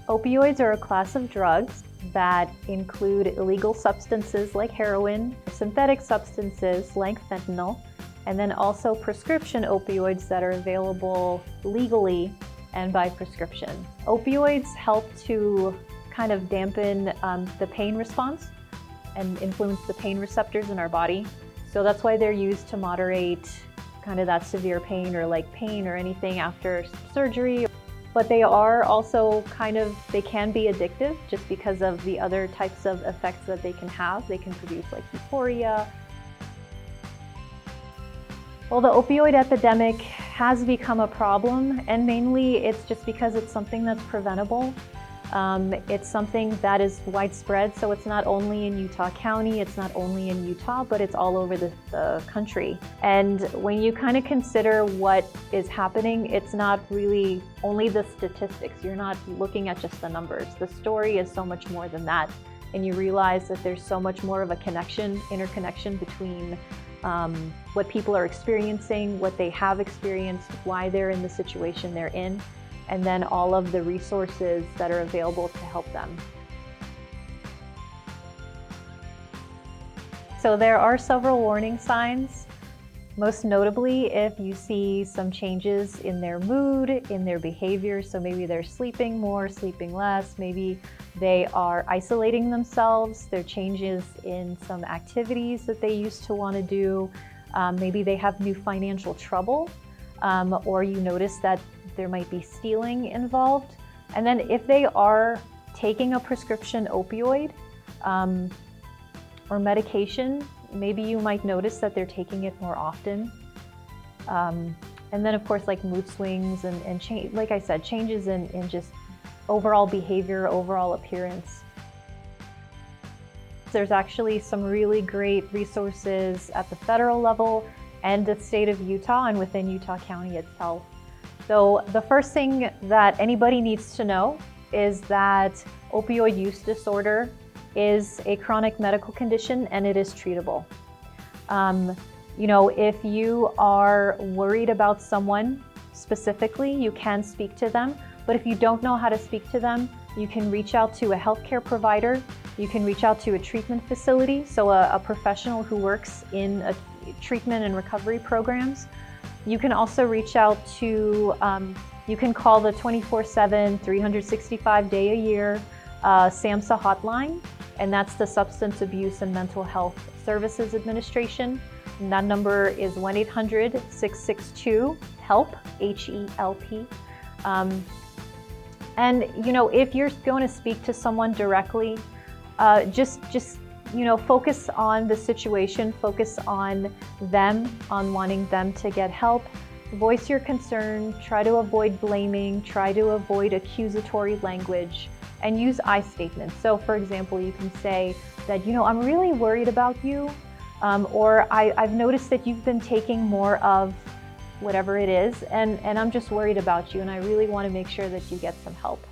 Opioids are a class of drugs that include illegal substances like heroin, synthetic substances like fentanyl, and then also prescription opioids that are available legally and by prescription. Opioids help to kind of dampen the pain response and influence the pain receptors in our body. So that's why they're used to moderate kind of that severe pain or like pain or anything after surgery. But they are also they can be addictive just because of the other types of effects that they can have. They can produce like euphoria. Well, the opioid epidemic has become a problem, and mainly it's just because it's something that's preventable. It's something that is widespread, so it's not only in Utah County, it's not only in Utah, but it's all over the country. And when you kind of consider what is happening, it's not really only the statistics. You're not looking at just the numbers. The story is so much more than that. And you realize that there's so much more of a interconnection between what people are experiencing, what they have experienced, why they're in the situation they're in, and then all of the resources that are available to help them. So there are several warning signs. Most notably, if you see some changes in their mood, in their behavior, so maybe they're sleeping more, sleeping less, maybe they are isolating themselves, there are changes in some activities that they used to want to do, maybe they have new financial trouble, or you notice that there might be stealing involved. And then if they are taking a prescription opioid or medication, maybe you might notice that they're taking it more often. And then of course, like mood swings and like I said, changes in just overall behavior, overall appearance. There's actually some really great resources at the federal level and the state of Utah and within Utah County itself. So the first thing that anybody needs to know is that opioid use disorder is a chronic medical condition and it is treatable. You know, if you are worried about someone specifically, you can speak to them. But if you don't know how to speak to them, you can reach out to a healthcare provider. You can reach out to a treatment facility, so a professional who works in treatment and recovery programs. You can also reach out to, you can call the 24/7, 365-day-a-year SAMHSA hotline, and that's the Substance Abuse and Mental Health Services Administration. And that number is 1-800-662-HELP, H-E-L-P. And you know, if you're going to speak to someone directly, just you know, focus on the situation, focus on them, on wanting them to get help. Voice your concern, try to avoid blaming, try to avoid accusatory language, and use I statements. So for example, you can say that, you know, I'm really worried about you, or I've noticed that you've been taking more of whatever it is, and I'm just worried about you, and I really want to make sure that you get some help.